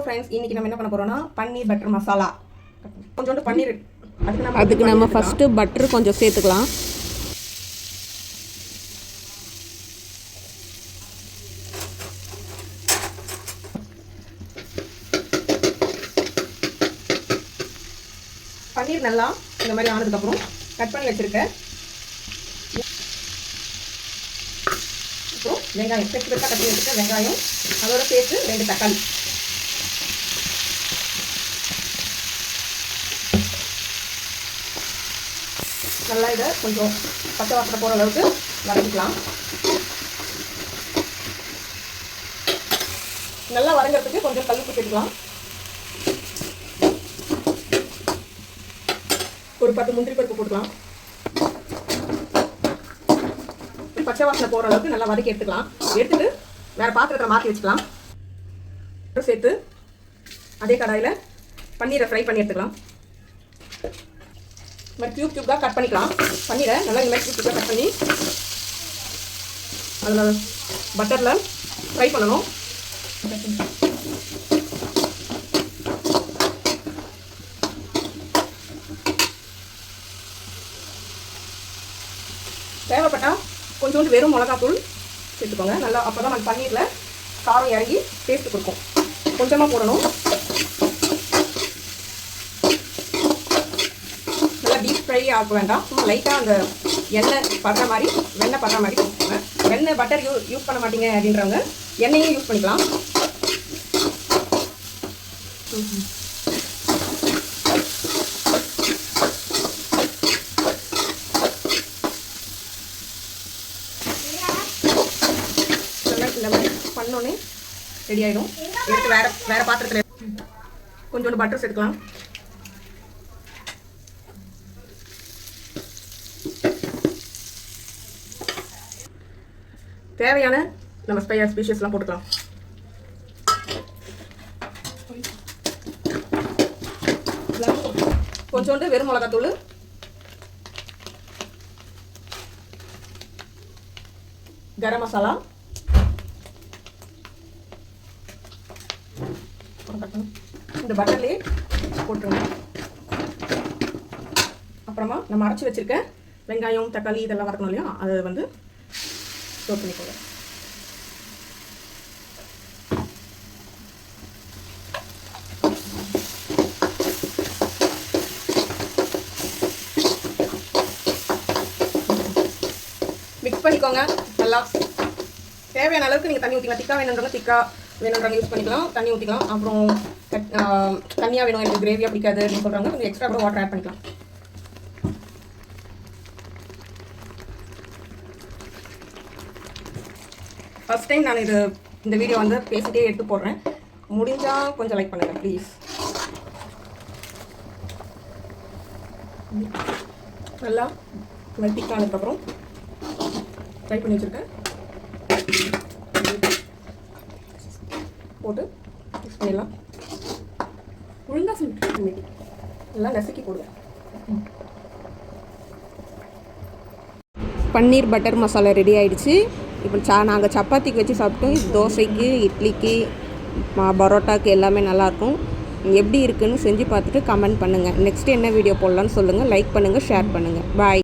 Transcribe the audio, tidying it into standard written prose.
Friends, இன்னைக்கு நம்ம என்ன பண்ண போறோம்னா பன்னீர் பட்டர் மசாலா. கொஞ்சோண்டு பன்னீர் அதுக்கு நம்ம ஃபர்ஸ்ட் பட்டர் கொஞ்சம் சேர்த்துக்கலாம். பன்னீர் நல்லா இந்த மாதிரி ஆனதுக்கப்புறம் கட் பண்ணி வச்சிருக்கேன். அப்புறம் வெங்காயம் பெருசு பெருசாக கட் பண்ணி வச்சுருக்கேன். வெங்காயம் அதோட சேர்த்து 2 தக்காளி. நல்லா இதை கொஞ்சம் பச்சை வாசனை போகிற அளவுக்கு வதக்கிக்கலாம். நல்லா வதங்கிறதுக்கு கொஞ்சம் கல்லுப்பு சேர்த்துக்கலாம். ஒரு 10 முந்திரி பருப்பு போட்டுக்கலாம். பச்சை வாசனை போகிற அளவுக்கு நல்லா வதக்கி எடுத்துக்கலாம். எடுத்துட்டு வேறு பாத்திரத்தில் மாற்றி வச்சுக்கலாம். சேர்த்து அதே கடாயில் பன்னீரை ஃப்ரை பண்ணி எடுத்துக்கலாம். இந்த மாதிரி க்யூப் கட் பண்ணிக்கலாம். பன்னீரை நல்லா இந்த மாதிரி க்யூப் கட் பண்ணி அதில் பட்டரில் ஃப்ரை பண்ணணும். தேவைப்பட்டால் கொஞ்சோண்டு வெறும் மிளகாத்தூள் சேர்த்துக்கோங்க. நல்லா அப்போ தான் நம்ம பன்னீரில் காரம் இறங்கி டேஸ்ட்டு கொடுக்கும். கொஞ்சமாக போடணும். நல்லா டீப் ஃப்ரை ஆக வேண்டாம். சும்மா லைட்டாக அந்த எண்ணெய் படுற மாதிரி வெண்ணெய் படுற மாதிரி கொடுத்துக்கோங்க. வெண்ணெய் பட்டர் யூஸ் பண்ண மாட்டீங்க அப்படின்றவங்க எண்ணெயும் யூஸ் பண்ணிக்கலாம். இந்த மாதிரி பண்ணோன்னே ரெடி ஆகிடும். எடுத்து வேறு பாத்திரத்தில் கொஞ்சோண்டு பட்டர் சேர்த்துக்கலாம். தேவையான நம்ம ஸ்பைசஸ்லாம் போட்டுக்கலாம். கொஞ்சோண்டு வெறும் மிளகாத்தூள், கரம் மசாலா, இந்த பட்டர்லேயே போட்டுருங்க. அப்புறமா நம்ம அரைச்சி வச்சிருக்க வெங்காயம் தக்காளி இதெல்லாம் வதக்கணும் இல்லையா, அதை வந்து ஸ்டோர் பண்ணிக்கோங்க. மிக்ஸ் பண்ணிக்கோங்க நல்லா. தேவையான அளவுக்கு நீங்கள் தண்ணி ஊற்றிக்கலாம். திக்காக வேணுன்றவங்க வேணுன்றவங்க யூஸ் பண்ணிக்கலாம், தண்ணி ஊற்றிக்கலாம். அப்புறம் தண்ணியாக வேணும், எனக்கு கிரேவியாக பிடிக்காது அப்படின்னு சொல்கிறவங்க கொஞ்சம் எக்ஸ்ட்ரா கூட வாட்டர் ஆட் பண்ணிக்கலாம். ஃபர்ஸ்ட் டைம் நான் இந்த வீடியோ வந்து பேசிட்டே எடுத்து போடுறேன். முடிஞ்சால் கொஞ்சம் லைக் பண்ணுங்கள் ப்ளீஸ். நல்லா திக்கானதுக்கப்புறம் ஃப்ரை பண்ணி வச்சுருக்கேன் போட்டு மிக்ஸ் பண்ணிடலாம். ஒழுங்காக சொல்லி நல்லா நசுக்கி போடுவேன். பன்னீர் பட்டர் மசாலா ரெடி ஆகிடுச்சு. இப்போ நாங்கள் சப்பாத்திக்கு வச்சு சாப்பிட்டோம். தோசைக்கு, இட்லிக்கு, பரோட்டாக்கு எல்லாமே நல்லாயிருக்கும். எப்படி இருக்குன்னு செஞ்சு பார்த்துட்டு கமெண்ட் பண்ணுங்கள். நெக்ஸ்ட் என்ன வீடியோ போடலான்னு சொல்லுங்கள். லைக் பண்ணுங்கள், ஷேர் பண்ணுங்கள். பாய்.